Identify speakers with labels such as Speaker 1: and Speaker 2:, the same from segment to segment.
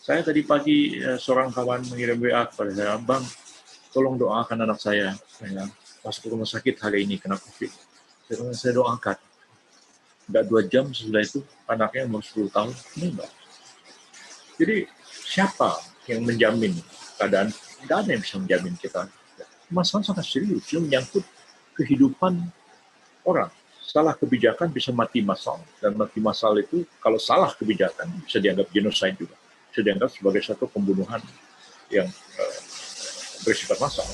Speaker 1: Saya tadi pagi seorang kawan mengirim WA kepada saya, Bang, tolong doakan anak saya masuk rumah sakit hari ini kena COVID. Saya doakan. Nggak 2 jam sesudah itu anaknya umur 10 tahun meninggal. Jadi siapa yang menjamin keadaan? Tidak ada yang bisa menjamin kita. Masalah sangat serius, yang menyangkut kehidupan orang. Salah kebijakan bisa mati massal, dan mati massal itu kalau salah kebijakan bisa dianggap genocide juga, bisa dianggap sebagai satu pembunuhan yang bersifat massal.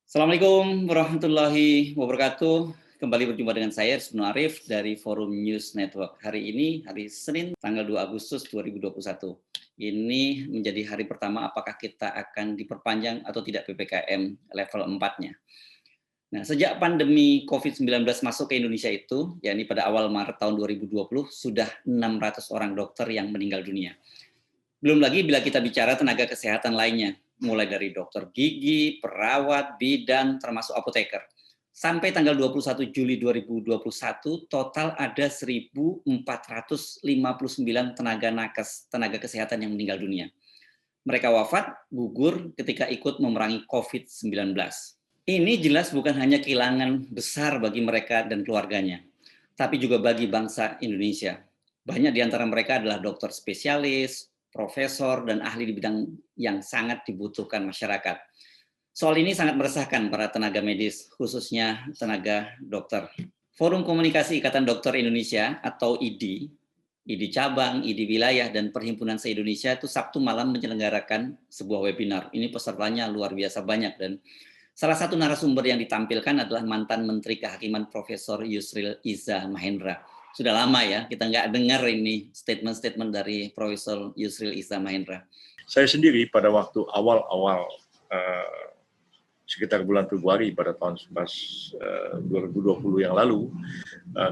Speaker 2: Assalamualaikum warahmatullahi wabarakatuh. Kembali berjumpa dengan saya, Rizwan Arif dari Forum News Network. Hari ini, hari Senin, tanggal 2 Agustus 2021. Ini menjadi hari pertama apakah kita akan diperpanjang atau tidak PPKM level 4-nya. Nah, sejak pandemi COVID-19 masuk ke Indonesia itu, yakni pada awal Maret tahun 2020, sudah 600 orang dokter yang meninggal dunia. Belum lagi bila kita bicara tenaga kesehatan lainnya, mulai dari dokter gigi, perawat, bidan, termasuk apoteker. Sampai tanggal 21 Juli 2021, total ada 1.459 tenaga nakes, tenaga kesehatan yang meninggal dunia. Mereka wafat, gugur ketika ikut memerangi COVID-19. Ini jelas bukan hanya kehilangan besar bagi mereka dan keluarganya, tapi juga bagi bangsa Indonesia. Banyak di antara mereka adalah dokter spesialis, profesor, dan ahli di bidang yang sangat dibutuhkan masyarakat. Soal ini sangat meresahkan para tenaga medis, khususnya tenaga dokter. Forum Komunikasi Ikatan Dokter Indonesia atau IDI Cabang, IDI Wilayah, dan Perhimpunan se-Indonesia itu Sabtu malam menyelenggarakan sebuah webinar. Ini pesertanya luar biasa banyak, dan salah satu narasumber yang ditampilkan adalah mantan Menteri Kehakiman Profesor Yusril Iza Mahendra. Sudah lama ya, kita nggak dengar ini statement-statement dari Profesor Yusril Iza Mahendra.
Speaker 1: Saya sendiri pada waktu awal-awal sekitar bulan Februari pada tahun 2020 yang lalu,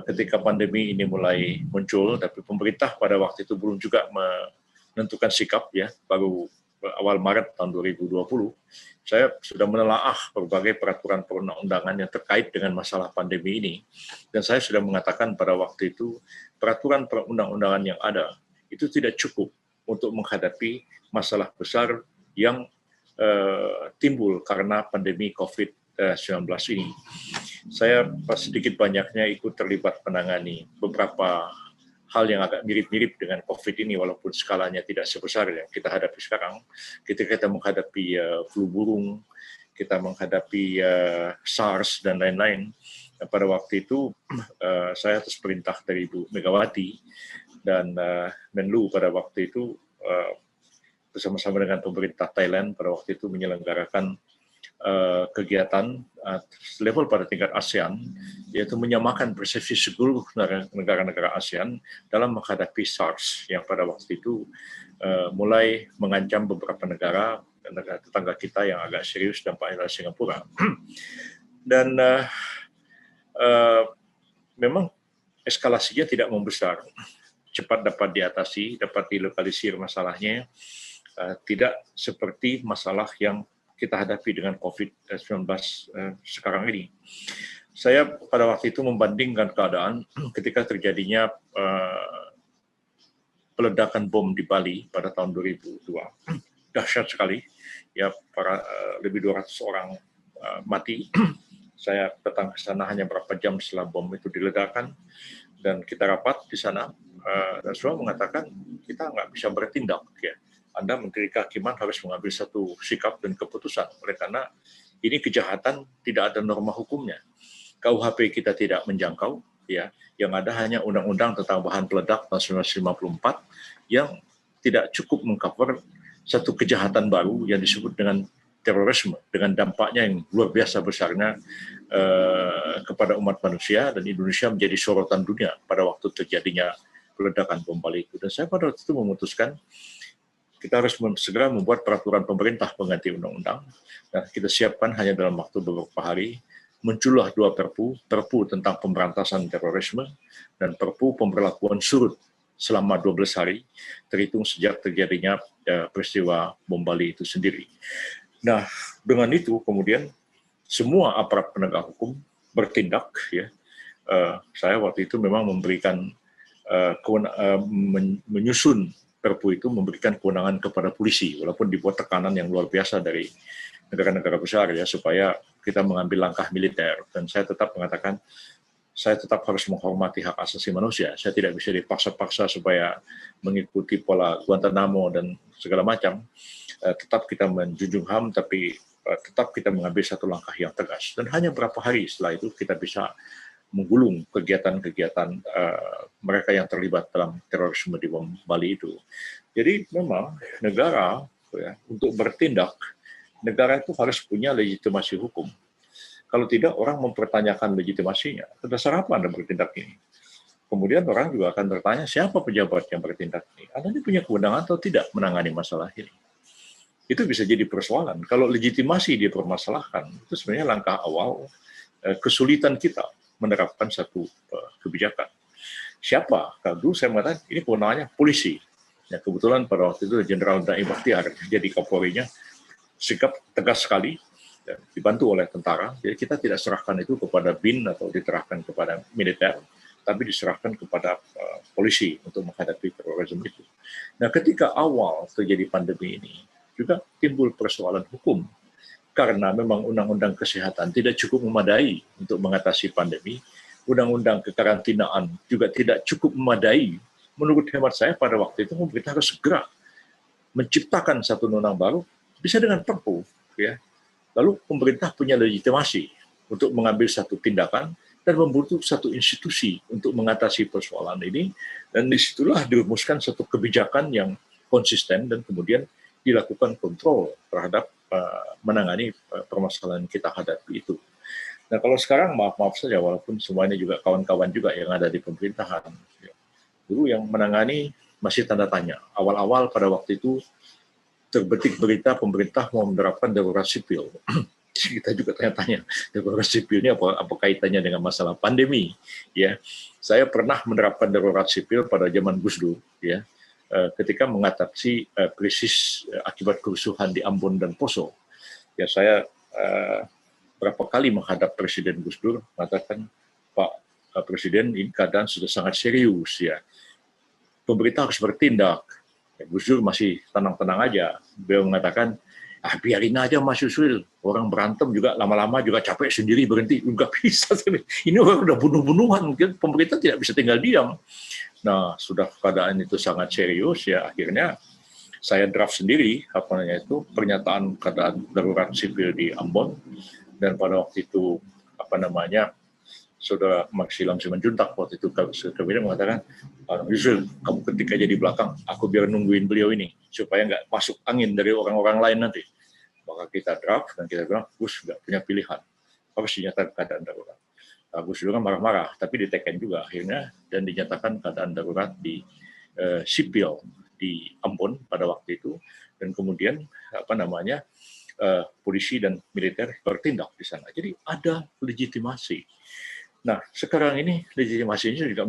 Speaker 1: ketika pandemi ini mulai muncul, tapi pemerintah pada waktu itu belum juga menentukan sikap, ya, baru awal Maret tahun 2020, saya sudah menelaah berbagai peraturan perundang-undangan yang terkait dengan masalah pandemi ini, dan saya sudah mengatakan pada waktu itu peraturan perundang-undangan yang ada itu tidak cukup untuk menghadapi masalah besar yang timbul karena pandemi COVID-19 ini. Saya sedikit banyaknya ikut terlibat menangani beberapa hal yang agak mirip-mirip dengan COVID ini, walaupun skalanya tidak sebesar yang kita hadapi sekarang. Ketika kita menghadapi flu burung, kita menghadapi SARS, dan lain-lain. Pada waktu itu, saya atas perintah dari Ibu Megawati dan Menlu pada waktu itu, bersama-sama dengan pemerintah Thailand pada waktu itu menyelenggarakan kegiatan level pada tingkat ASEAN, yaitu menyamakan persepsi seluruh negara-negara ASEAN dalam menghadapi SARS yang pada waktu itu mulai mengancam beberapa negara tetangga kita yang agak serius, dampaknya adalah Singapura. Dan memang eskalasinya tidak membesar, cepat dapat diatasi, dapat dilokalisir masalahnya, tidak seperti masalah yang kita hadapi dengan COVID-19 sekarang ini. Saya pada waktu itu membandingkan keadaan ketika terjadinya peledakan bom di Bali pada tahun 2002. Dahsyat sekali, ya, lebih 200 orang mati. Saya datang ke sana hanya beberapa jam setelah bom itu diledakkan, dan kita rapat di sana, dan semua mengatakan kita nggak bisa bertindak, ya. Anda Menteri Kehakiman harus mengambil satu sikap dan keputusan, oleh karena ini kejahatan, tidak ada norma hukumnya. KUHP kita tidak menjangkau, ya, yang ada hanya Undang-Undang tentang bahan peledak tahun 1954 yang tidak cukup mengcover satu kejahatan baru yang disebut dengan terorisme, dengan dampaknya yang luar biasa besarnya kepada umat manusia, dan Indonesia menjadi sorotan dunia pada waktu terjadinya peledakan bom Bali itu. Dan saya pada waktu itu memutuskan kita harus segera membuat peraturan pemerintah pengganti undang-undang, dan kita siapkan hanya dalam waktu beberapa hari muncullah dua perpu, perpu tentang pemberantasan terorisme dan perpu pemberlakuan surut selama 12 hari, terhitung sejak terjadinya peristiwa bom Bali itu sendiri. Nah, dengan itu kemudian semua aparat penegak hukum bertindak. Ya, saya waktu itu memang memberikan menyusun perpu itu memberikan kewenangan kepada polisi, walaupun dibuat tekanan yang luar biasa dari negara-negara besar ya supaya kita mengambil langkah militer. Dan saya tetap mengatakan saya tetap harus menghormati hak asasi manusia. Saya tidak bisa dipaksa-paksa supaya mengikuti pola Guantanamo dan segala macam. Tetap kita menjunjung HAM, tapi tetap kita mengambil satu langkah yang tegas. Dan hanya beberapa hari setelah itu kita bisa menggulung kegiatan-kegiatan mereka yang terlibat dalam terorisme di bom Bali itu. Jadi memang negara ya, untuk bertindak, negara itu harus punya legitimasi hukum. Kalau tidak, orang mempertanyakan legitimasinya. Berdasar apa Anda bertindak ini? Kemudian orang juga akan bertanya, siapa pejabat yang bertindak ini? Anda ini punya kewenangan atau tidak menangani masalah ini? Itu bisa jadi persoalan. Kalau legitimasi dipermasalahkan, itu sebenarnya langkah awal kesulitan kita menerapkan satu kebijakan. Siapa? Kalau dulu saya mengatakan ini kewenangannya polisi. Ya, kebetulan pada waktu itu Jenderal Daim Bakhtiar jadi Kapolrinya, sikap tegas sekali, ya, dibantu oleh tentara. Jadi kita tidak serahkan itu kepada BIN atau diterahkan kepada militer, tapi diserahkan kepada polisi untuk menghadapi terorisme itu. Nah, ketika awal terjadi pandemi ini, juga timbul persoalan hukum. Karena memang undang-undang kesehatan tidak cukup memadai untuk mengatasi pandemi, undang-undang kekarantinaan juga tidak cukup memadai. Menurut hemat saya pada waktu itu pemerintah harus segera menciptakan satu undang baru, bisa dengan perpu. Ya. Lalu pemerintah punya legitimasi untuk mengambil satu tindakan dan membentuk satu institusi untuk mengatasi persoalan ini, dan disitulah dirumuskan satu kebijakan yang konsisten dan kemudian dilakukan kontrol terhadap menangani permasalahan kita hadapi itu. Nah, kalau sekarang maaf saja, walaupun semuanya juga kawan-kawan juga yang ada di pemerintahan, dulu yang menangani masih tanda tanya. Awal-awal pada waktu itu terbetik berita pemerintah mau menerapkan darurat sipil. Kita juga tanya-tanya, darurat sipil ini apa kaitannya dengan masalah pandemi? Ya, saya pernah menerapkan darurat sipil pada zaman Gus Dur, ya, ketika mengatasi krisis akibat kerusuhan di Ambon dan Poso. Ya, saya berapa kali menghadap Presiden Gus Dur mengatakan, Pak Presiden, ini keadaan sudah sangat serius ya. Pemerintah harus bertindak. Ya, Gus Dur masih tenang-tenang aja. Beliau mengatakan, biarin aja Mas Yusril, orang berantem juga lama-lama juga capek sendiri berhenti. Enggak bisa. Ini orang udah bunuh-bunuhan, mungkin pemerintah tidak bisa tinggal diam. Nah, sudah keadaan itu sangat serius ya, akhirnya saya draft sendiri pernyataan keadaan darurat sipil di Ambon, dan pada waktu itu Saudara Maksilam Simanjuntak waktu itu kemudian mengatakan, Yusril, kamu ketika jadi belakang, aku biar nungguin beliau ini supaya nggak masuk angin dari orang-orang lain nanti. Maka kita draft dan kita bilang, Gus nggak punya pilihan, harus dinyatakan keadaan darurat. Gus Dur marah-marah, tapi diteken juga akhirnya dan dinyatakan keadaan darurat di sipil di Ambon pada waktu itu, dan kemudian polisi dan militer bertindak di sana. Jadi ada legitimasi. Nah, sekarang ini legitimasinya juga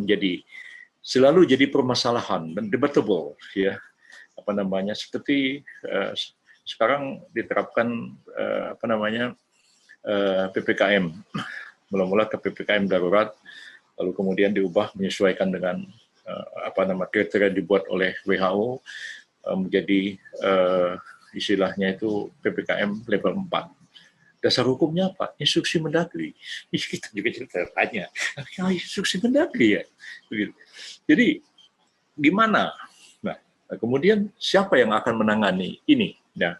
Speaker 1: selalu jadi permasalahan dan debatable, ya. Seperti sekarang diterapkan PPKM. Mula-mula ke PPKM darurat, lalu kemudian diubah menyesuaikan dengan kriteria dibuat oleh WHO menjadi istilahnya itu PPKM level 4. Dasar hukumnya apa? Instruksi Mendagri. Kita juga tanya, instruksi Mendagri ya? Jadi gimana? Nah, kemudian siapa yang akan menangani ini? Nah,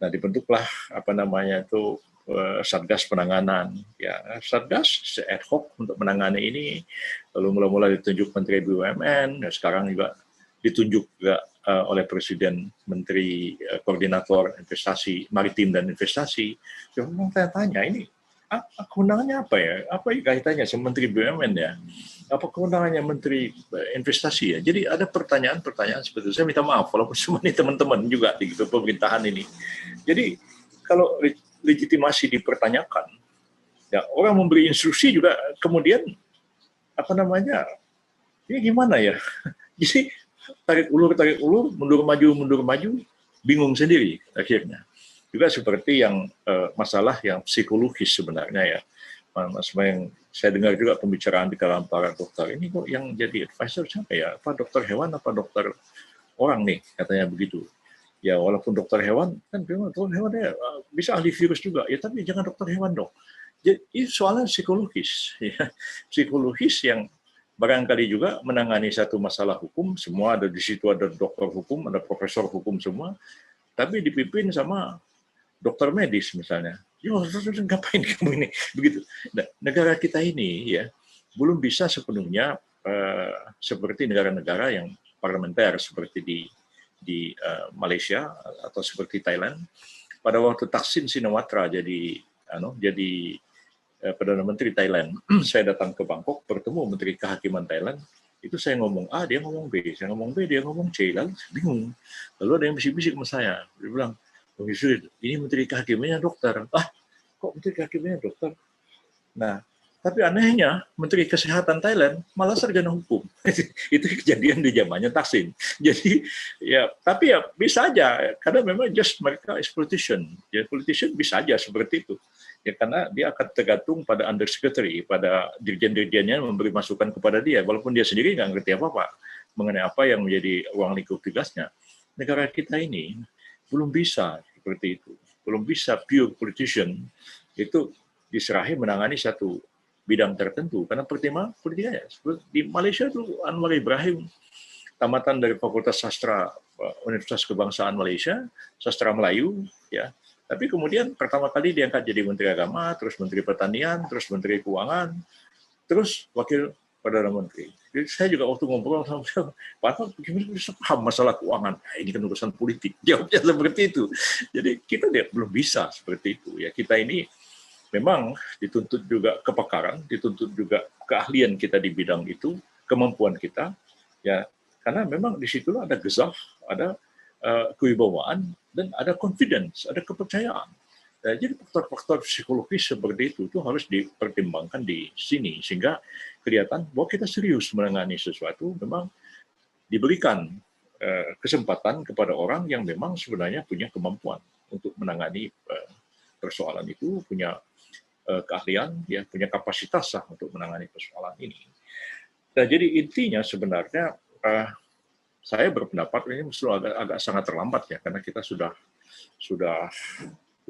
Speaker 1: dibentuklah Satgas penanganan, ya, Satgas ad hoc untuk menangani ini, lalu mula-mula ditunjuk Menteri BUMN, sekarang juga ditunjuk juga oleh Presiden Menteri Koordinator Investasi Maritim dan Investasi. Saya tanya ini kewenangannya apa ya? Apa kaitannya sama Menteri BUMN ya? Apa kewenangannya Menteri Investasi ya? Jadi ada pertanyaan-pertanyaan seperti itu. Saya minta maaf walaupun semua ini teman-teman juga di pemerintahan ini. Jadi kalau legitimasi dipertanyakan, Ya, orang memberi instruksi juga kemudian apa namanya? Ini gimana ya? Jadi tarik ulur, mundur maju, bingung sendiri akhirnya. Juga seperti yang masalah yang psikologis sebenarnya ya. Mas yang saya dengar juga pembicaraan di kalangan para dokter, ini kok yang jadi advisor siapa ya? Apa dokter hewan, apa dokter orang nih, katanya begitu. Ya walaupun dokter hewan, kan dokter hewan ya, bisa ahli virus juga, ya tapi jangan dokter hewan dong. Jadi soalnya psikologis, ya. Psikologis yang barangkali juga menangani satu masalah hukum, semua ada di situ, ada dokter hukum, ada profesor hukum semua, tapi dipimpin sama dokter medis misalnya. Ya, ngapain kamu ini? Begitu. Nah, negara kita ini ya belum bisa sepenuhnya seperti negara-negara yang parlementer seperti di Malaysia atau seperti Thailand. Pada waktu Thaksin Shinawatra jadi Perdana Menteri Thailand, saya datang ke Bangkok bertemu Menteri Kehakiman Thailand. Itu saya ngomong A, dia ngomong B, saya ngomong B, dia ngomong C, lalu bingung. Lalu ada yang bisik-bisik sama saya, dia bilang, Bung Yusril, ini Menteri Kehakimannya dokter. Ah, kok Menteri Kehakimannya dokter? Nah, tapi anehnya Menteri Kesehatan Thailand malah sarjana hukum. Itu kejadian di zamannya Thaksin. Jadi ya, tapi ya bisa aja karena memang just mereka exploitation. Ya politician bisa aja seperti itu. Ya karena dia akan tergantung pada undersecretary, pada dirjen-dirjennya memberi masukan kepada dia, walaupun dia sendiri nggak ngerti apa-apa mengenai apa yang menjadi ruang lingkup tugasnya. Negara kita ini belum bisa seperti itu, belum bisa pure politician itu diserahi menangani satu bidang tertentu karena pertimbangan politiknya. Di Malaysia itu Anwar Ibrahim tamatan dari Fakultas Sastra Universitas Kebangsaan Malaysia, sastra Melayu, ya. Tapi kemudian pertama kali diangkat jadi Menteri Agama, terus Menteri Pertanian, terus Menteri Keuangan, terus Wakil Perdana Menteri. Jadi saya juga waktu ngobrol sama dia, Pak, gimana bisa paham masalah keuangan? Nah, ini kan urusan politik. Jawabnya seperti itu. Jadi kita belum bisa seperti itu. Ya kita ini memang dituntut juga kepakaran, dituntut juga keahlian kita di bidang itu, kemampuan kita. Ya karena memang di situ ada gezah, ada kewibawaan, dan ada confidence, ada kepercayaan. Jadi faktor-faktor psikologis seperti itu harus dipertimbangkan di sini sehingga kelihatan bahwa kita serius menangani sesuatu, memang diberikan kesempatan kepada orang yang memang sebenarnya punya kemampuan untuk menangani persoalan itu, punya keahlian, ya punya kapasitas lah untuk menangani persoalan ini. Nah, jadi intinya sebenarnya saya berpendapat ini mesti agak sangat terlambat ya karena kita sudah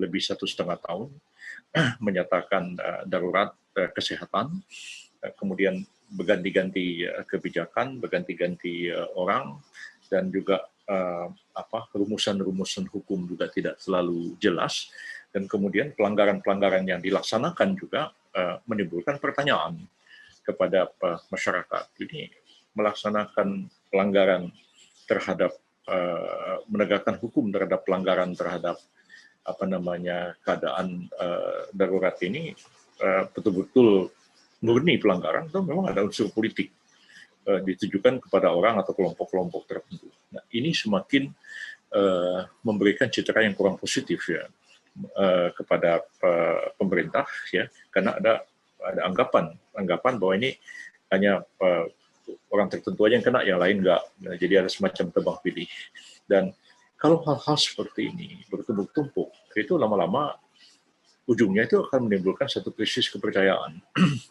Speaker 1: lebih 1,5 tahun menyatakan darurat kesehatan, kemudian berganti-ganti kebijakan, berganti-ganti orang, dan juga rumusan-rumusan hukum juga tidak selalu jelas, dan kemudian pelanggaran-pelanggaran yang dilaksanakan juga menimbulkan pertanyaan kepada masyarakat. Ini melaksanakan pelanggaran terhadap menegakkan hukum terhadap pelanggaran terhadap keadaan darurat ini betul-betul murni pelanggaran atau memang ada unsur politik ditujukan kepada orang atau kelompok-kelompok tertentu. Nah, ini semakin memberikan citra yang kurang positif ya kepada pemerintah ya karena ada anggapan bahwa ini hanya orang tertentu aja yang kena, yang lain enggak. Nah, jadi ada semacam tebang pilih. Dan kalau hal-hal seperti ini bertumpuk-tumpuk, itu lama-lama ujungnya itu akan menimbulkan satu krisis kepercayaan.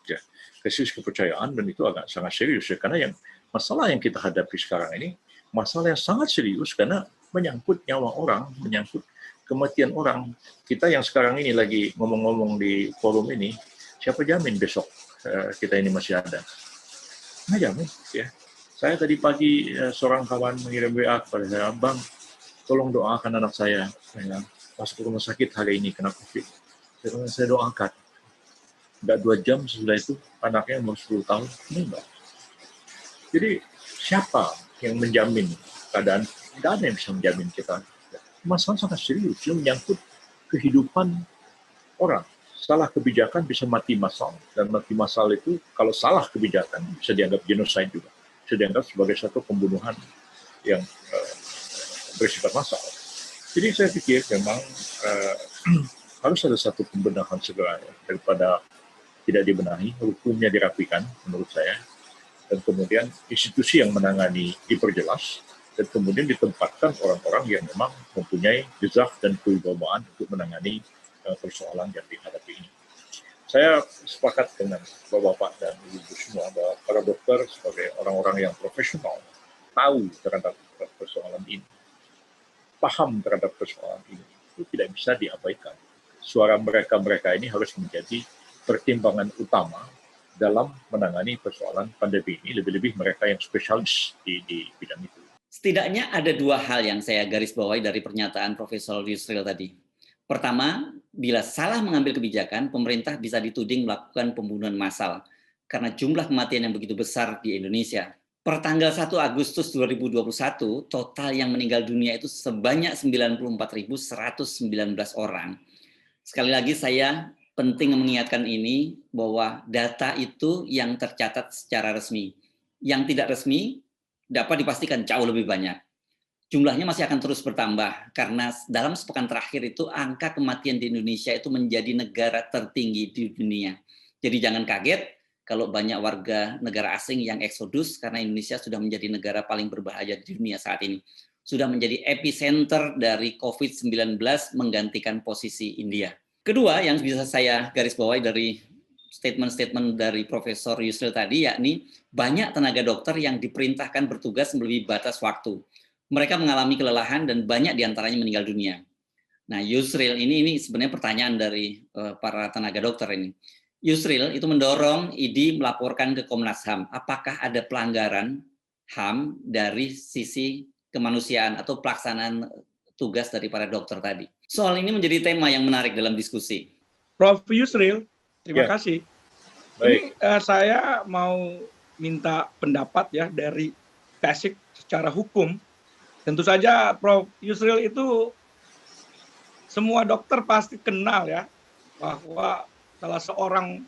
Speaker 1: Ya, krisis kepercayaan, dan itu agak sangat serius ya, karena masalah yang kita hadapi sekarang ini masalah yang sangat serius karena menyangkut nyawa orang, menyangkut kematian orang. Kita yang sekarang ini lagi ngomong-ngomong di forum ini, siapa jamin besok kita ini masih ada? Nggak jamin ya. Saya tadi pagi seorang kawan mengirim WA kepada saya, Bang, tolong doakan anak saya masuk ke rumah sakit hari ini kena COVID. Saya doakan. Nggak 2 jam sesudah itu anaknya umur 10 tahun meninggal. Jadi siapa yang menjamin keadaan? Nggak ada yang bisa menjamin kita. Masalah sangat serius, yang menyangkut kehidupan orang. Salah kebijakan bisa mati massal, dan mati massal itu kalau salah kebijakan bisa dianggap genocide juga, bisa dianggap sebagai satu pembunuhan yang bersifat massal. Jadi saya pikir memang harus ada satu pembenahan segera ya, daripada tidak dibenahi, hukumnya dirapikan menurut saya, dan kemudian institusi yang menangani diperjelas, dan kemudian ditempatkan orang-orang yang memang mempunyai jejak dan kewibawaan untuk menangani persoalan yang dihadapi ini. Saya sepakat dengan Bapak-Bapak dan Ibu semua bahwa para dokter sebagai orang-orang yang profesional tahu terhadap persoalan ini, paham terhadap persoalan ini, itu tidak bisa diabaikan. Suara mereka ini harus menjadi pertimbangan utama dalam menangani persoalan pandemi ini, lebih-lebih mereka yang spesialis di bidang itu.
Speaker 2: Setidaknya ada dua hal yang saya garis bawahi dari pernyataan Profesor Yusril tadi. Pertama, bila salah mengambil kebijakan, pemerintah bisa dituding melakukan pembunuhan massal karena jumlah kematian yang begitu besar di Indonesia. Pertanggal 1 Agustus 2021, total yang meninggal dunia itu sebanyak 94.119 orang. Sekali lagi saya penting mengingatkan ini bahwa data itu yang tercatat secara resmi. Yang tidak resmi dapat dipastikan jauh lebih banyak. Jumlahnya masih akan terus bertambah karena dalam sepekan terakhir itu angka kematian di Indonesia itu menjadi negara tertinggi di dunia. Jadi jangan kaget kalau banyak warga negara asing yang eksodus karena Indonesia sudah menjadi negara paling berbahaya di dunia saat ini. Sudah menjadi epicenter dari COVID-19 menggantikan posisi India. Kedua yang bisa saya garis bawahi dari statement-statement dari Profesor Yusril tadi, yakni banyak tenaga dokter yang diperintahkan bertugas melebihi batas waktu. Mereka mengalami kelelahan dan banyak diantaranya meninggal dunia. Nah, Yusril ini sebenarnya pertanyaan dari para tenaga dokter ini. Yusril itu mendorong ID melaporkan ke Komnas HAM. Apakah ada pelanggaran HAM dari sisi kemanusiaan atau pelaksanaan tugas dari para dokter tadi? Soal ini menjadi tema yang menarik dalam diskusi.
Speaker 3: Prof. Yusril, terima kasih.
Speaker 1: Baik.
Speaker 3: Ini saya mau minta pendapat ya dari basic secara hukum. Tentu saja Prof. Yusril itu semua dokter pasti kenal ya, bahwa salah seorang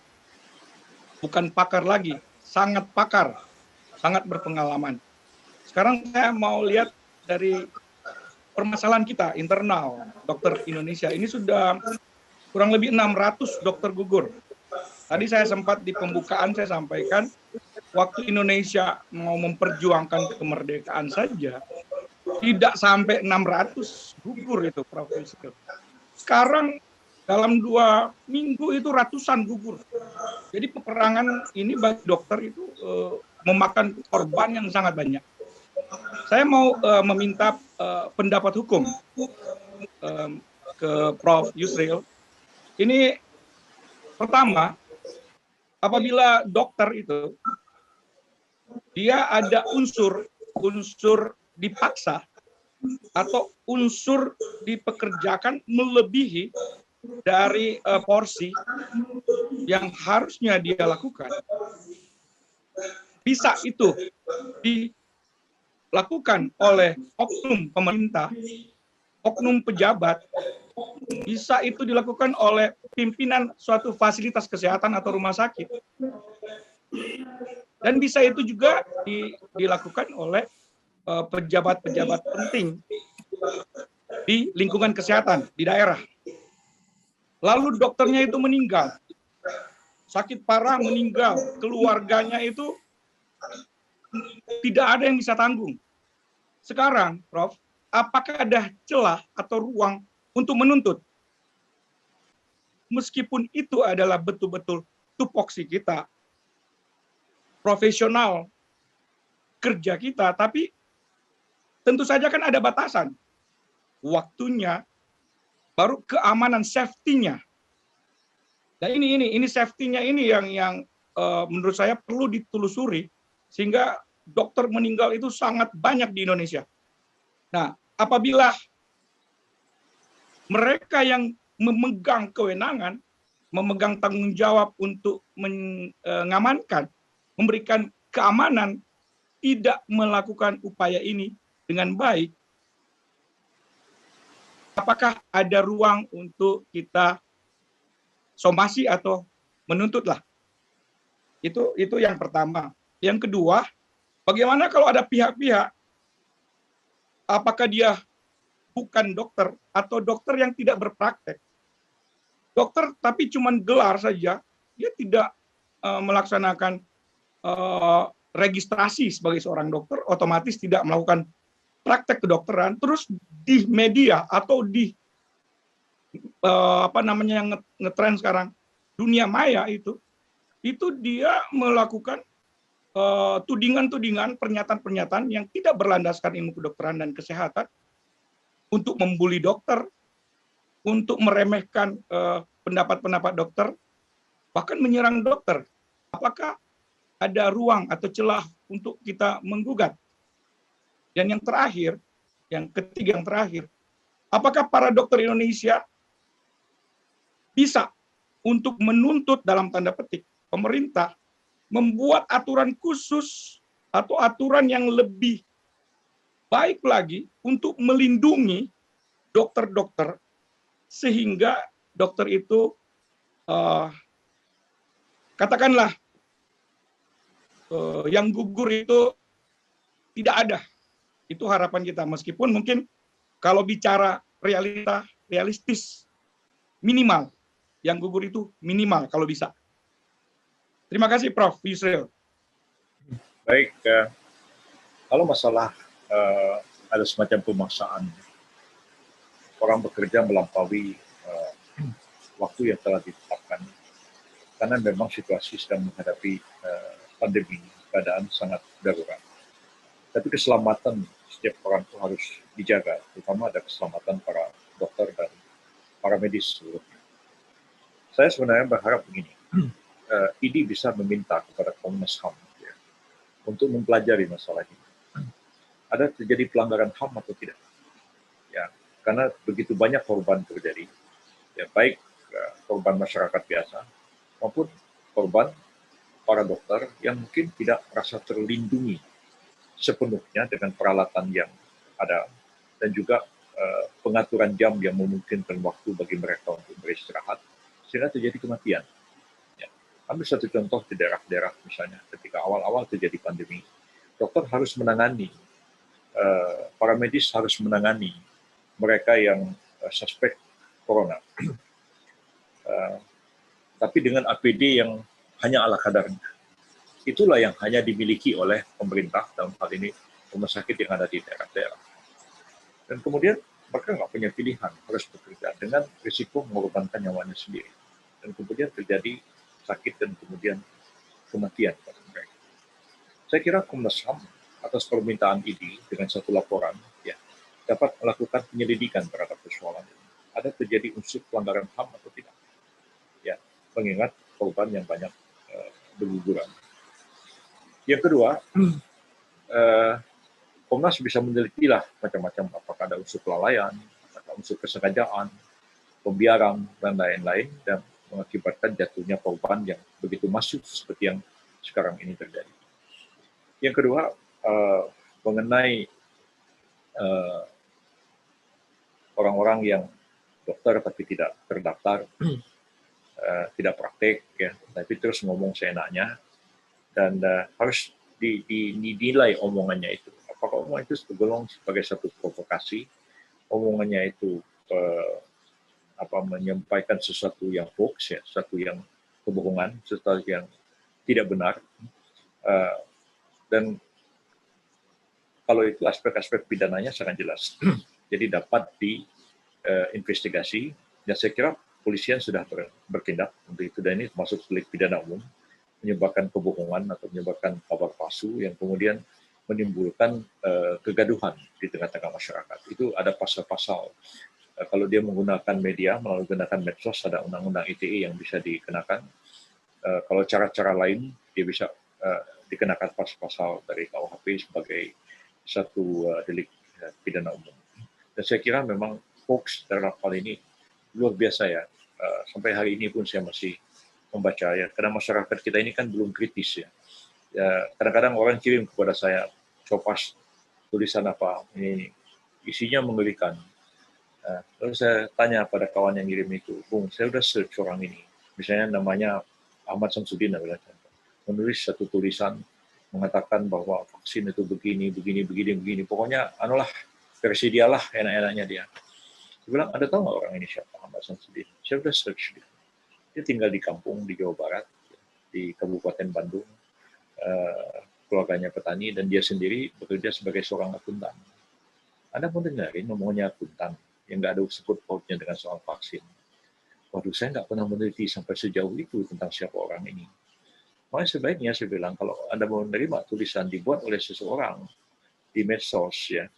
Speaker 3: bukan pakar lagi, sangat pakar, sangat berpengalaman. Sekarang saya mau lihat dari permasalahan kita internal dokter Indonesia. Ini sudah kurang lebih 600 dokter gugur. Tadi saya sempat di pembukaan saya sampaikan, waktu Indonesia mau memperjuangkan kemerdekaan saja, tidak sampai 600 gugur itu, Prof. Yusril. Sekarang dalam 2 minggu itu ratusan gugur. Jadi peperangan ini bagi dokter itu memakan korban yang sangat banyak. Saya mau meminta pendapat hukum ke Prof. Yusril. Ini pertama, apabila dokter itu dia ada unsur dipaksa atau unsur dipekerjakan melebihi dari porsi yang harusnya dia lakukan, bisa itu dilakukan oleh oknum pemerintah, oknum pejabat, bisa itu dilakukan oleh pimpinan suatu fasilitas kesehatan atau rumah sakit, dan bisa itu juga dilakukan oleh pejabat-pejabat penting di lingkungan kesehatan di daerah. Lalu dokternya itu meninggal, sakit parah meninggal, keluarganya itu tidak ada yang bisa tanggung. Sekarang, Prof, apakah ada celah atau ruang untuk menuntut? Meskipun itu adalah betul-betul tupoksi kita, profesional kerja kita, tapi tentu saja kan ada batasan. Waktunya, baru keamanan, safety-nya. Nah ini safety-nya ini yang menurut saya perlu ditelusuri, sehingga dokter meninggal itu sangat banyak di Indonesia. Nah, apabila mereka yang memegang kewenangan, memegang tanggung jawab untuk mengamankan, memberikan keamanan, tidak melakukan upaya ini dengan baik, apakah ada ruang untuk kita somasi atau menuntutlah? Itu yang pertama. Yang kedua, bagaimana kalau ada pihak-pihak, apakah dia bukan dokter atau dokter yang tidak berpraktek? Dokter tapi cuma gelar saja, dia tidak melaksanakan registrasi sebagai seorang dokter, otomatis tidak melakukan praktek kedokteran, terus di media atau di apa namanya yang ngetren sekarang, dunia maya itu dia melakukan tudingan-tudingan, pernyataan-pernyataan yang tidak berlandaskan ilmu kedokteran dan kesehatan untuk membuli dokter, untuk meremehkan pendapat-pendapat dokter, bahkan menyerang dokter. Apakah ada ruang atau celah untuk kita menggugat? Dan yang terakhir, yang ketiga yang terakhir, apakah para dokter Indonesia bisa untuk menuntut dalam tanda petik pemerintah membuat aturan khusus atau aturan yang lebih baik lagi untuk melindungi dokter-dokter sehingga dokter itu katakanlah yang gugur itu tidak ada. Itu harapan kita, meskipun mungkin kalau bicara realistis minimal yang gugur itu minimal kalau bisa. Terima kasih Prof. Yusril.
Speaker 1: Baik, kalau masalah ada semacam pemaksaan, orang bekerja melampaui waktu yang telah ditetapkan, karena memang situasi sedang menghadapi pandemi, keadaan sangat darurat. Tapi keselamatan setiap orang itu harus dijaga, terutama ada keselamatan para dokter dan para medis seluruhnya. Saya sebenarnya berharap begini, ID bisa meminta kepada Komnas HAM ya, untuk mempelajari masalah ini. Ada terjadi pelanggaran HAM atau tidak? Ya, karena begitu banyak korban terjadi, ya baik korban masyarakat biasa maupun korban para dokter yang mungkin tidak merasa terlindungi sepenuhnya dengan peralatan yang ada dan juga pengaturan jam yang memungkinkan waktu bagi mereka untuk beristirahat sehingga terjadi kematian. Ya. Ambil satu contoh di daerah-daerah misalnya ketika awal-awal terjadi pandemi, dokter harus menangani, para medis harus menangani mereka yang suspek corona. Tapi dengan APD yang hanya ala kadarnya. Itulah yang hanya dimiliki oleh pemerintah, dalam hal ini rumah sakit yang ada di daerah-daerah. Dan kemudian mereka nggak punya pilihan, harus bekerja dengan risiko mengorbankan nyawanya sendiri. Dan kemudian terjadi sakit dan kemudian kematian pada mereka. Saya kira Komnas HAM atas permintaan ID dengan satu laporan ya dapat melakukan penyelidikan terhadap persoalan ini. Ada terjadi unsur pelanggaran HAM atau tidak? Ya, mengingat korban yang banyak berguguran. Yang kedua, Komnas bisa menelitilah macam-macam apakah ada unsur kelalaian, apakah unsur kesengajaan, pembiaran, dan lain-lain, dan mengakibatkan jatuhnya korban yang begitu masif seperti yang sekarang ini terjadi. Yang kedua, mengenai orang-orang yang dokter tapi tidak terdaftar, tidak praktek, ya, tapi terus ngomong seenaknya, dan harus dinilai omongannya itu. Apakah omongan itu tergolong sebagai satu provokasi, omongannya itu menyampaikan sesuatu yang hoax, ya, sesuatu yang kebohongan, sesuatu yang tidak benar, dan kalau itu aspek-aspek pidananya sangat jelas. Jadi dapat diinvestigasi, dan saya kira polisian sudah bertindak untuk itu, dan ini termasuk delik pidana umum, menyebabkan kebohongan atau menyebabkan kabar palsu yang kemudian menimbulkan kegaduhan di tengah-tengah masyarakat. Itu ada pasal-pasal. Kalau dia menggunakan media, menggunakan medsos, ada undang-undang ITE yang bisa dikenakan. Kalau cara-cara lain, dia bisa dikenakan pasal-pasal dari KUHP sebagai satu delik pidana umum. Dan saya kira memang hoax terhadap hal ini luar biasa ya. Sampai hari ini pun saya masih membaca ya, karena masyarakat kita ini kan belum kritis ya. Kadang-kadang orang kirim kepada saya copas tulisan apa, ini isinya mengerikan. Lalu saya tanya pada kawan yang kirim itu, Bung, saya udah search orang ini, misalnya namanya Ahmad Samsudin, menulis satu tulisan mengatakan bahwa vaksin itu begini, pokoknya anulah versi dialah, enak-enaknya dia. Saya bilang, Anda tahu nggak orang ini siapa, Ahmad Samsudin? Saya udah search dia. Dia tinggal di kampung di Jawa Barat, di Kabupaten Bandung, keluarganya petani, dan dia sendiri bekerja sebagai seorang akuntan. Anda mau dengarin ngomongnya akuntan, yang nggak ada sebut pautnya dengan soal vaksin. Waduh, saya nggak pernah meneliti sampai sejauh itu tentang siapa orang ini. Makanya sebaiknya saya bilang, kalau Anda mau menerima tulisan dibuat oleh seseorang di medsos, ya,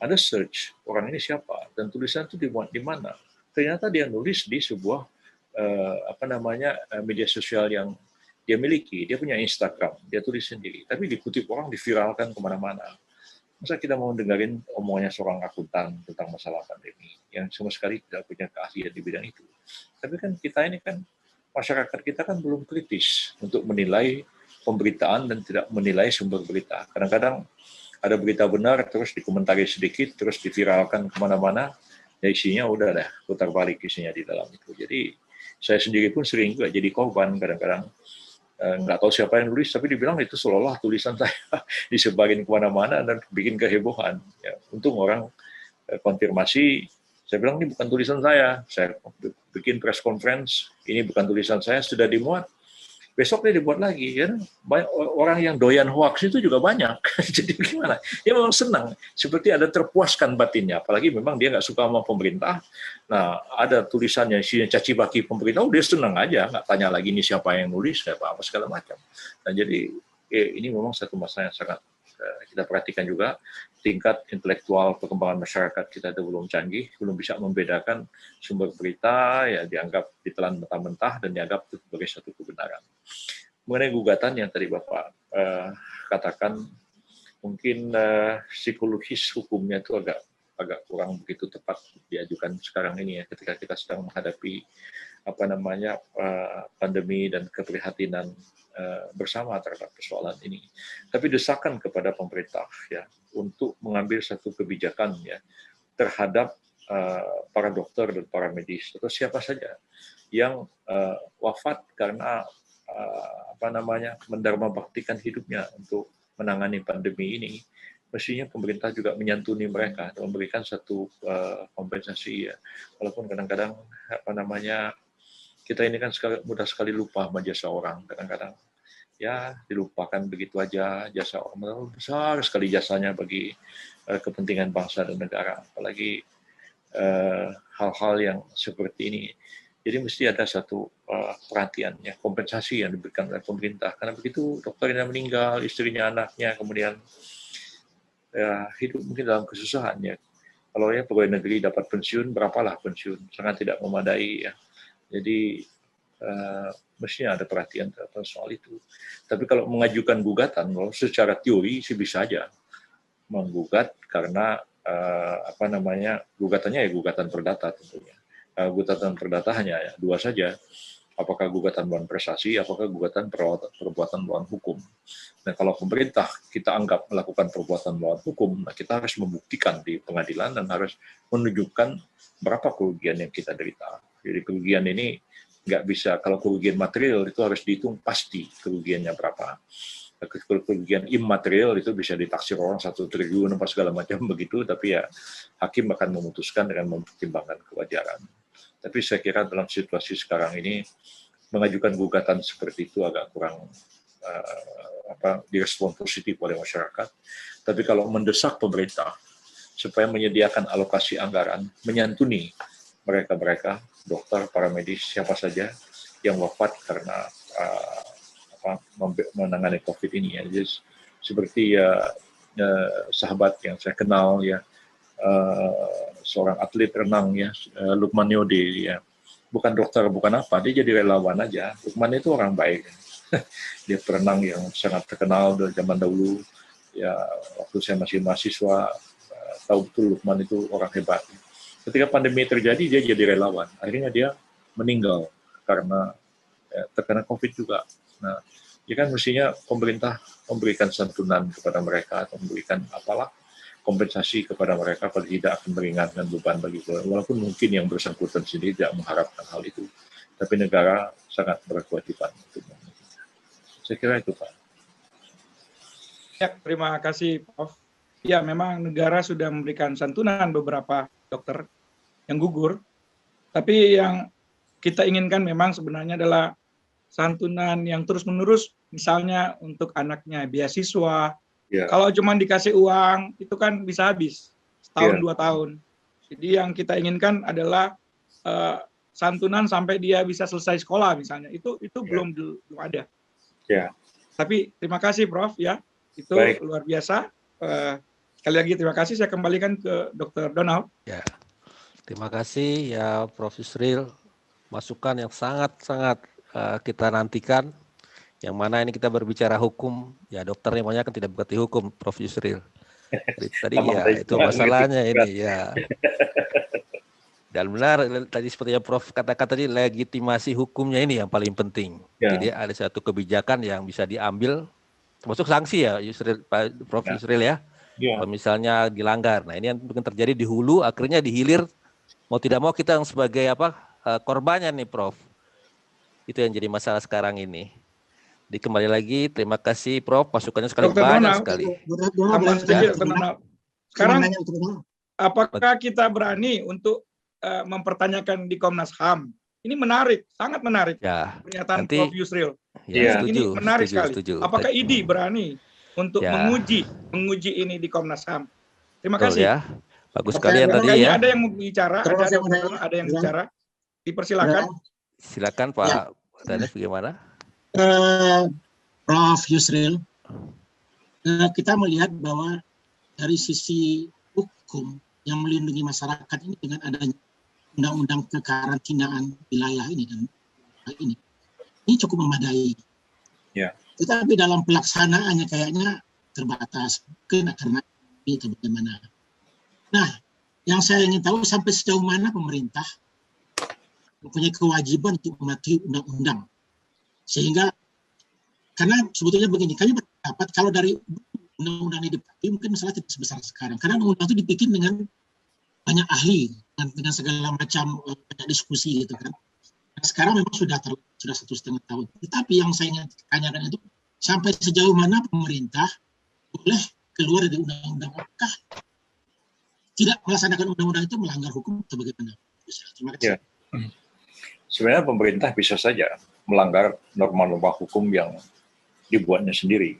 Speaker 1: Anda search orang ini siapa, dan tulisan itu dibuat di mana. Ternyata dia nulis di sebuah media sosial yang dia miliki. Dia punya Instagram, dia tulis sendiri, tapi dikutip orang, diviralkan kemana-mana. Masa kita mau dengerin omongannya seorang akuntan tentang masalah pandemi yang sama sekali tidak punya keahlian di bidang itu. Tapi kan kita ini kan, masyarakat kita kan belum kritis untuk menilai pemberitaan dan tidak menilai sumber berita. Kadang-kadang ada berita benar, terus dikomentari sedikit, terus diviralkan kemana-mana, ya isinya udah dah putar balik isinya di dalam itu. Jadi saya sendiri pun sering juga jadi korban kadang-kadang. Nggak tahu siapa yang nulis, tapi dibilang itu seolah-olah tulisan saya disebarin kemana-mana dan bikin kehebohan. Ya, untung orang konfirmasi, saya bilang ini bukan tulisan saya bikin press conference, ini bukan tulisan saya, sudah dimuat. Besok dia dibuat lagi, kan? Banyak orang yang doyan hoax itu juga banyak. Jadi gimana? Dia memang senang, seperti ada terpuaskan batinnya. Apalagi memang dia nggak suka sama pemerintah. Nah, ada tulisannya isinya caci maki pemerintah, dia senang aja, nggak tanya lagi ini siapa yang nulis, apa segala macam. Nah, jadi ini memang satu masalah yang sangat kita perhatikan juga. Tingkat intelektual perkembangan masyarakat kita itu belum canggih, belum bisa membedakan sumber berita, ya dianggap ditelan mentah-mentah dan dianggap itu sebagai satu kebenaran. Mengenai gugatan yang tadi Bapak katakan, mungkin psikologis hukumnya itu agak kurang begitu tepat diajukan sekarang ini ya, ketika kita sedang menghadapi pandemi dan keprihatinan bersama terhadap persoalan ini. Tapi desakan kepada pemerintah ya untuk mengambil satu kebijakan ya terhadap para dokter dan para medis atau siapa saja yang wafat karena mendharma baktikan hidupnya untuk menangani pandemi ini. Mestinya pemerintah juga menyantuni mereka dan memberikan satu kompensasi ya. Walaupun kadang-kadang kita ini kan mudah sekali lupa sama jasa orang. Kadang-kadang ya dilupakan begitu aja jasa orang. Besar sekali jasanya bagi kepentingan bangsa dan negara. Apalagi hal-hal yang seperti ini. Jadi mesti ada satu perhatian, ya, kompensasi yang diberikan oleh pemerintah. Karena begitu dokternya meninggal, istrinya, anaknya, kemudian ya, hidup mungkin dalam kesusahan. Ya. Kalau ya pegawai negeri dapat pensiun, berapalah pensiun? Sangat tidak memadai. Ya. Jadi mestinya ada perhatian terhadap soal itu. Tapi kalau mengajukan gugatan, kalau secara teori sih bisa aja menggugat karena gugatannya ya gugatan perdata tentunya. Gugatan perdata hanya ya, dua saja. Apakah gugatan melawan prestasi, apakah gugatan perbuatan melawan hukum. Nah, kalau pemerintah kita anggap melakukan perbuatan melawan hukum, nah kita harus membuktikan di pengadilan dan harus menunjukkan berapa kerugian yang kita derita. Jadi kerugian ini nggak bisa, kalau kerugian material itu harus dihitung pasti kerugiannya berapa. Kerugian imaterial itu bisa ditaksir orang 1 triliun apa segala macam begitu, tapi ya hakim akan memutuskan dengan mempertimbangkan kewajaran. Tapi saya kira dalam situasi sekarang ini mengajukan gugatan seperti itu agak kurang direspon positif oleh masyarakat. Tapi kalau mendesak pemerintah supaya menyediakan alokasi anggaran, menyantuni mereka-mereka, dokter, para medis, siapa saja yang wafat karena menangani COVID ini ya. Jadi, seperti sahabat yang saya kenal ya, seorang atlet renang ya, Lukman Yode ya, bukan dokter bukan apa, dia jadi relawan aja. Lukman itu orang baik, dia perenang yang sangat terkenal dari zaman dahulu ya. Waktu saya masih mahasiswa tahu betul Lukman itu orang hebat. Ketika pandemi terjadi dia jadi relawan, akhirnya dia meninggal karena terkena COVID juga. Nah, ya kan mestinya pemerintah memberikan santunan kepada mereka atau memberikan kompensasi kepada mereka, pada tidak akan meringankan beban bagi mereka. Walaupun mungkin yang bersangkutan sendiri tidak mengharapkan hal itu, tapi negara sangat berkewajiban untuk membantu. Saya kira itu, Pak.
Speaker 3: Ya, terima kasih, Prof. Ya, memang negara sudah memberikan santunan beberapa dokter yang gugur, tapi yang kita inginkan memang sebenarnya adalah santunan yang terus-menerus, misalnya untuk anaknya beasiswa. Kalau cuma dikasih uang, itu kan bisa habis setahun 2 tahun. Jadi yang kita inginkan adalah santunan sampai dia bisa selesai sekolah misalnya. Itu belum ada. Tapi terima kasih Prof ya, itu luar biasa. Sekali lagi terima kasih. Saya kembalikan ke Dr. Donald.
Speaker 4: Ya, terima kasih ya Prof. Yusril. Masukan yang sangat-sangat kita nantikan. Yang mana ini kita berbicara hukum, ya dokternya banyak kan tidak mengerti hukum, Prof. Yusril. Tadi ya itu masalahnya ini ya. Dan benar tadi seperti yang Prof katakan tadi, legitimasi hukumnya ini yang paling penting. Jadi ada satu kebijakan yang bisa diambil, termasuk sanksi ya, Prof. Yusril ya. Kalau misalnya dilanggar, nah ini yang mungkin terjadi di hulu, akhirnya di hilir, mau tidak mau kita yang sebagai korbannya nih, Prof. Itu yang jadi masalah sekarang ini. Jadi kembali lagi, terima kasih Prof. Masukannya sekali banyak sekali.
Speaker 3: Sekarang, apakah kita berani untuk mempertanyakan di Komnas HAM? Ini menarik, sangat menarik. Pernyataan Prof. Yusril. Ini menarik sekali. Apakah IDI berani untuk menguji ini di Komnas HAM? Terima kasih.
Speaker 4: Ya. Bagus sekali yang tadi ya.
Speaker 3: Ada yang mau bicara, ada yang bicara. Dipersilakan.
Speaker 4: Silakan Pak Danif, bagaimana?
Speaker 5: Prof. Yusril, kita melihat bahwa dari sisi hukum yang melindungi masyarakat ini dengan adanya undang-undang kekarantinaan wilayah ini dan ini cukup memadai. Tetapi dalam pelaksanaannya kayaknya terbatas, karena itu bagaimana. Nah, yang saya ingin tahu sampai sejauh mana pemerintah mempunyai kewajiban untuk mematuhi undang-undang. Sehingga, karena sebetulnya begini, kami berpendapat kalau dari undang-undang ini dipatuhi mungkin masalah tidak sebesar sekarang. Karena undang-undang itu dibikin dengan banyak ahli, dengan segala macam banyak diskusi gitu kan. Nah, sekarang memang sudah 1,5 tahun. Tetapi yang saya ingin tanyakan itu, sampai sejauh mana pemerintah boleh keluar dari undang-undang, apakah tidak melaksanakan undang-undang itu melanggar hukum atau bagaimana? Terima kasih.
Speaker 1: Sebenarnya pemerintah bisa saja melanggar norma-norma hukum yang dibuatnya sendiri.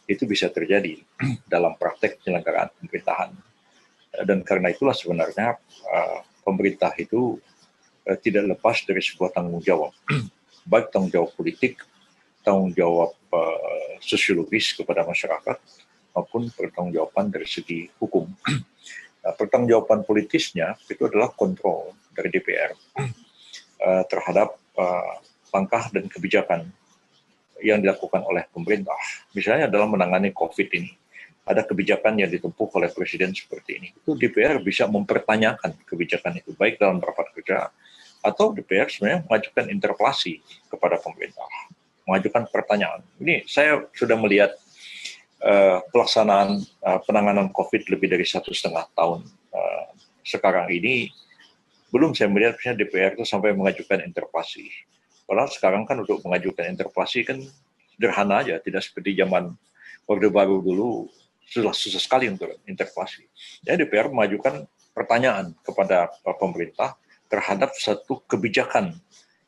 Speaker 1: Itu bisa terjadi dalam praktek penyelenggaraan pemerintahan. Dan karena itulah sebenarnya pemerintah itu tidak lepas dari sebuah tanggung jawab. Baik tanggung jawab politik, tanggung jawab sosiologis kepada masyarakat, maupun pertanggungjawaban dari segi hukum. Pertanggungjawaban politisnya itu adalah kontrol dari DPR terhadap langkah dan kebijakan yang dilakukan oleh pemerintah. Misalnya dalam menangani COVID ini, ada kebijakan yang ditempuh oleh Presiden seperti ini. Itu DPR bisa mempertanyakan kebijakan itu, baik dalam rapat kerja, atau DPR sebenarnya mengajukan interpelasi kepada pemerintah, mengajukan pertanyaan. Ini saya sudah melihat pelaksanaan penanganan COVID lebih dari 1,5 tahun. Sekarang ini, belum saya melihat misalnya DPR itu sampai mengajukan interpelasi. Padahal sekarang kan untuk mengajukan interpelasi kan sederhana aja, tidak seperti zaman Orde Baru dulu susah sekali untuk interpelasi. Jadi DPR mengajukan pertanyaan kepada pemerintah terhadap satu kebijakan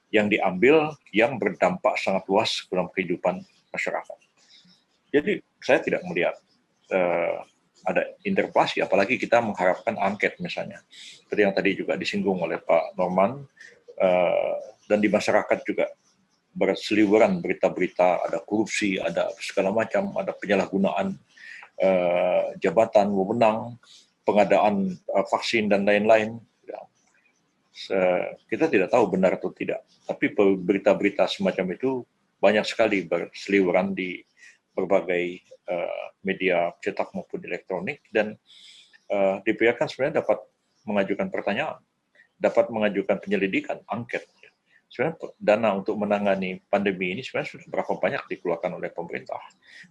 Speaker 1: yang diambil yang berdampak sangat luas dalam kehidupan masyarakat. Jadi saya tidak melihat ada interpelasi, apalagi kita mengharapkan angket misalnya. Seperti yang tadi juga disinggung oleh Pak Norman, dan di masyarakat juga berseliweran berita-berita, ada korupsi, ada segala macam, ada penyalahgunaan jabatan, wewenang, pengadaan vaksin dan lain-lain. Kita tidak tahu benar atau tidak, tapi berita-berita semacam itu banyak sekali berseliweran di berbagai media cetak maupun elektronik, dan DPR kan sebenarnya dapat mengajukan pertanyaan, dapat mengajukan penyelidikan, angket. Sebenarnya dana untuk menangani pandemi ini sebenarnya sudah berapa banyak dikeluarkan oleh pemerintah,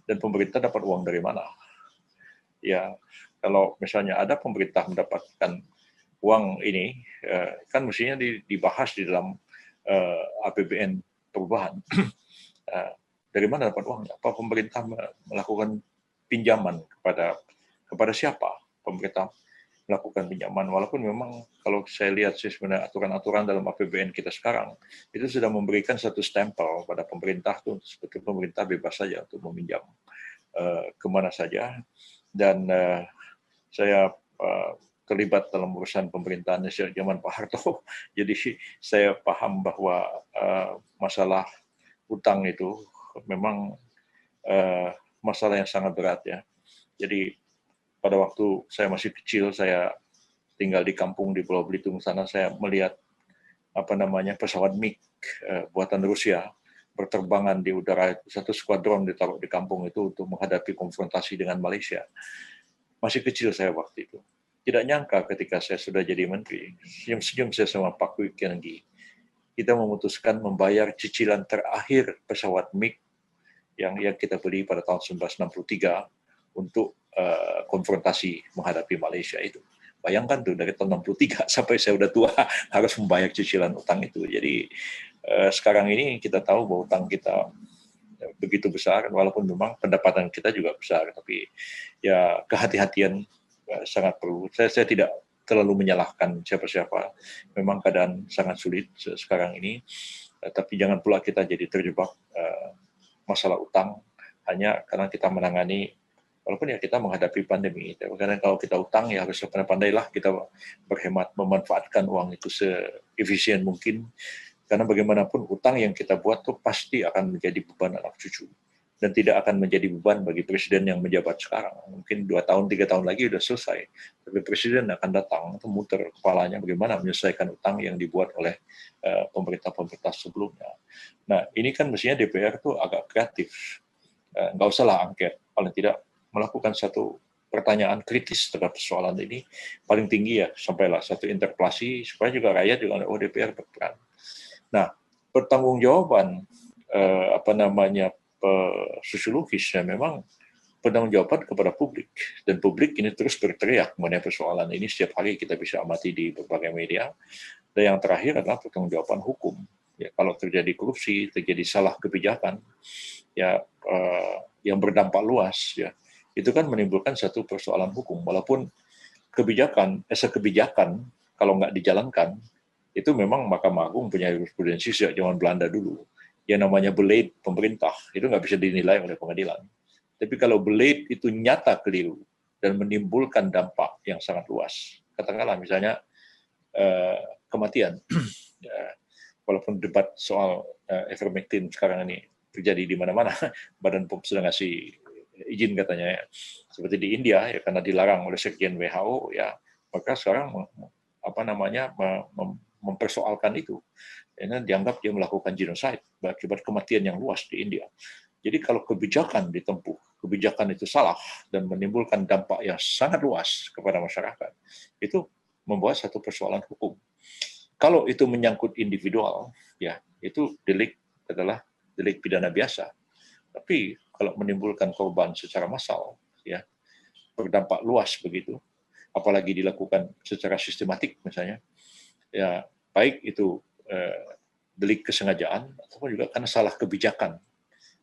Speaker 1: dan pemerintah dapat uang dari mana? Ya, kalau misalnya ada pemerintah mendapatkan uang ini, kan mestinya dibahas di dalam APBN perubahan. Dari mana dapat uang? Apa pemerintah melakukan pinjaman kepada siapa? Pemerintah melakukan pinjaman. Walaupun memang kalau saya lihat sih sebenarnya aturan-aturan dalam APBN kita sekarang itu sudah memberikan satu stempel pada pemerintah tuh seperti pemerintah bebas saja untuk meminjam kemana saja. Dan saya terlibat dalam urusan pemerintahan sejak zaman Pak Harto. Jadi saya paham bahwa masalah utang itu memang masalah yang sangat berat ya. Jadi pada waktu saya masih kecil, saya tinggal di kampung di Pulau Belitung sana, saya melihat pesawat MiG buatan Rusia berterbangan di udara, satu skuadron ditaruh di kampung itu untuk menghadapi konfrontasi dengan Malaysia. Masih kecil saya waktu itu. Tidak nyangka ketika saya sudah jadi menteri, senyum-senyum saya sama Pak Kwik Kiangi, kita memutuskan membayar cicilan terakhir pesawat MiG yang kita beli pada tahun 1963 untuk konfrontasi menghadapi Malaysia itu. Bayangkan tuh dari tahun 63 sampai saya udah tua harus membayar cicilan utang itu. Jadi sekarang ini kita tahu bahwa utang kita begitu besar, walaupun memang pendapatan kita juga besar, tapi ya kehati-hatian sangat perlu. Saya tidak terlalu menyalahkan siapa-siapa. Memang keadaan sangat sulit sekarang ini, tapi jangan pula kita jadi terjebak masalah utang hanya karena kita menangani. Walaupun ya kita menghadapi pandemi, karena kalau kita utang ya harus pandai-pandailah kita berhemat, memanfaatkan uang itu seefisien mungkin, karena bagaimanapun utang yang kita buat tuh pasti akan menjadi beban anak cucu dan tidak akan menjadi beban bagi presiden yang menjabat sekarang. Mungkin 2 tahun, 3 tahun lagi sudah selesai, tapi presiden akan datang itu muter kepalanya bagaimana menyelesaikan utang yang dibuat oleh pemerintah-pemerintah sebelumnya. Nah ini kan mestinya DPR tuh agak kreatif, nggak usahlah angket, paling tidak melakukan satu pertanyaan kritis terhadap persoalan ini, paling tinggi ya sampailah satu interpelasi supaya juga rakyat juga DPR berperan. Nah, pertanggungjawaban sosiologisnya memang pertanggungjawaban kepada publik, dan publik ini terus berteriak mengenai persoalan ini setiap hari kita bisa amati di berbagai media. Dan yang terakhir adalah pertanggungjawaban hukum. Ya, kalau terjadi korupsi, terjadi salah kebijakan, ya yang berdampak luas, ya itu kan menimbulkan satu persoalan hukum. Walaupun kebijakan kalau nggak dijalankan, itu memang Mahkamah Agung punya jurisprudensi sejak zaman Belanda dulu. Yang namanya belate pemerintah, itu nggak bisa dinilai oleh pengadilan. Tapi kalau belate itu nyata keliru dan menimbulkan dampak yang sangat luas, katakanlah misalnya kematian, walaupun debat soal ivermectin sekarang ini terjadi di mana-mana, Badan POM sudah ngasih izin katanya ya. Seperti di India ya, karena dilarang oleh Sekjen WHO ya, maka sekarang mempersoalkan itu. Ini dianggap dia melakukan genocide akibat kematian yang luas di India. Jadi kalau kebijakan ditempuh, kebijakan itu salah dan menimbulkan dampak yang sangat luas kepada masyarakat, itu membuat satu persoalan hukum. Kalau itu menyangkut individual, ya itu adalah delik pidana biasa. Tapi kalau menimbulkan korban secara massal, ya berdampak luas begitu, apalagi dilakukan secara sistematik misalnya, ya baik itu delik kesengajaan ataupun juga karena salah kebijakan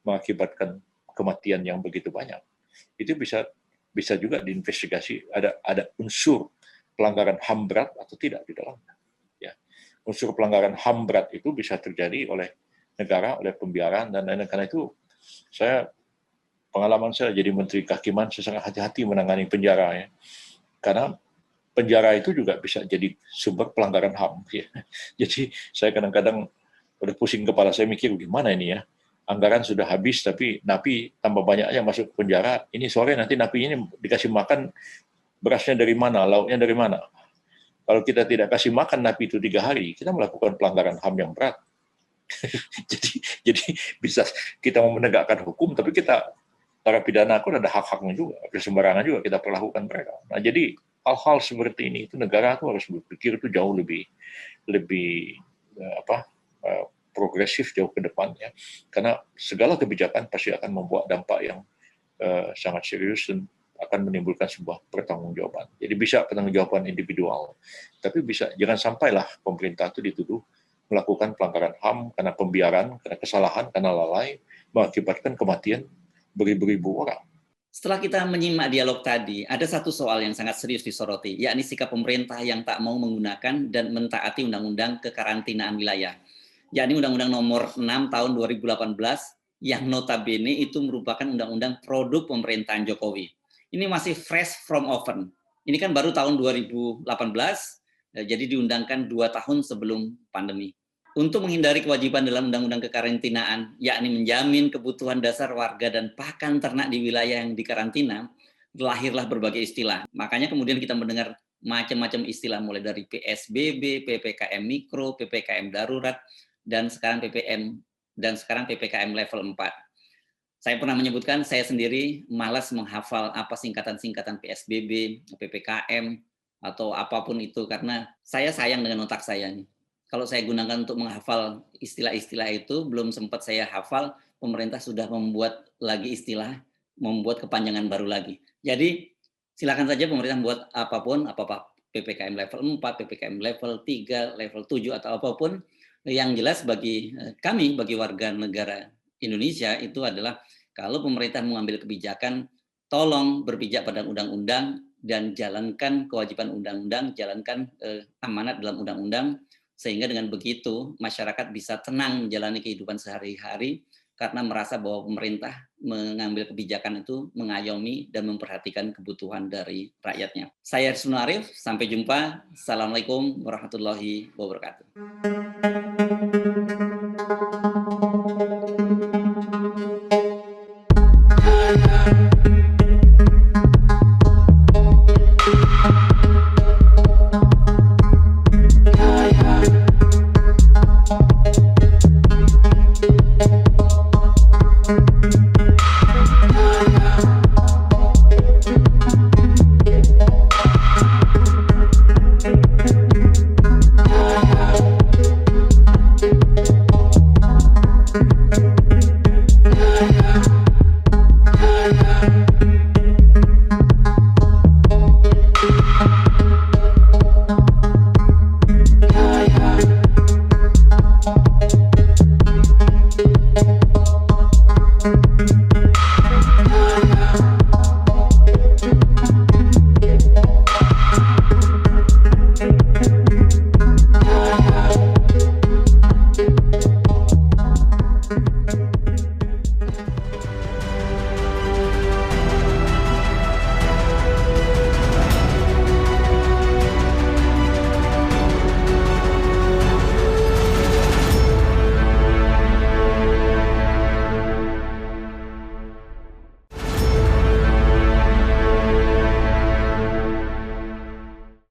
Speaker 1: mengakibatkan kematian yang begitu banyak, itu bisa juga diinvestigasi ada unsur pelanggaran HAM berat atau tidak di dalamnya. Ya, unsur pelanggaran HAM berat itu bisa terjadi oleh negara, oleh pembiaran dan lain-lain. Karena itu pengalaman saya jadi Menteri Kehakiman, saya sangat hati-hati menangani penjara ya. Karena penjara itu juga bisa jadi sumber pelanggaran HAM ya. Jadi saya kadang-kadang udah pusing kepala, saya mikir gimana ini ya. Anggaran sudah habis tapi napi tambah banyak aja masuk penjara. Ini sore nanti napi ini dikasih makan, berasnya dari mana, lauknya dari mana. Kalau kita tidak kasih makan napi itu 3 hari, kita melakukan pelanggaran HAM yang berat. jadi bisa kita mau menegakkan hukum, tapi kita para pidana pun ada hak-haknya juga, sembarangan juga kita perlakukan mereka. Nah jadi hal-hal seperti ini itu negara itu harus berpikir itu jauh lebih progresif jauh ke depan ya, karena segala kebijakan pasti akan membuat dampak yang sangat serius dan akan menimbulkan sebuah pertanggungjawaban. Jadi bisa pertanggungjawaban individual, tapi bisa jangan sampailah pemerintah itu dituduh melakukan pelanggaran HAM karena pembiaran, karena kesalahan, karena lalai, mengakibatkan kematian beribu-ribu orang.
Speaker 2: Setelah kita menyimak dialog tadi, ada satu soal yang sangat serius disoroti, yakni sikap pemerintah yang tak mau menggunakan dan mentaati Undang-Undang Kekarantinaan Wilayah, yakni Undang-Undang Nomor 6 Tahun 2018 yang notabene itu merupakan undang-undang produk pemerintahan Jokowi. Ini masih fresh from oven. Ini kan baru tahun 2018, jadi diundangkan 2 tahun sebelum pandemi. Untuk menghindari kewajiban dalam Undang-Undang Kekarantinaan, yakni menjamin kebutuhan dasar warga dan pakan ternak di wilayah yang dikarantina, lahirlah berbagai istilah. Makanya kemudian kita mendengar macam-macam istilah, mulai dari PSBB, PPKM Mikro, PPKM Darurat, dan sekarang PPKM level 4. Saya pernah menyebutkan, saya sendiri malas menghafal apa singkatan-singkatan PSBB, PPKM, atau apapun itu, karena saya sayang dengan otak saya nih. Kalau saya gunakan untuk menghafal istilah-istilah itu, belum sempat saya hafal, pemerintah sudah membuat lagi istilah, membuat kepanjangan baru lagi. Jadi silakan saja pemerintah membuat apapun, PPKM level 4, PPKM level 3, level 7, atau apapun. Yang jelas bagi kami, bagi warga negara Indonesia, itu adalah kalau pemerintah mengambil kebijakan, tolong berpijak pada undang-undang dan jalankan kewajiban undang-undang, jalankan amanat dalam undang-undang, sehingga dengan begitu masyarakat bisa tenang menjalani kehidupan sehari-hari karena merasa bahwa pemerintah mengambil kebijakan itu mengayomi dan memperhatikan kebutuhan dari rakyatnya. Saya Arif, sampai jumpa. Assalamualaikum warahmatullahi wabarakatuh.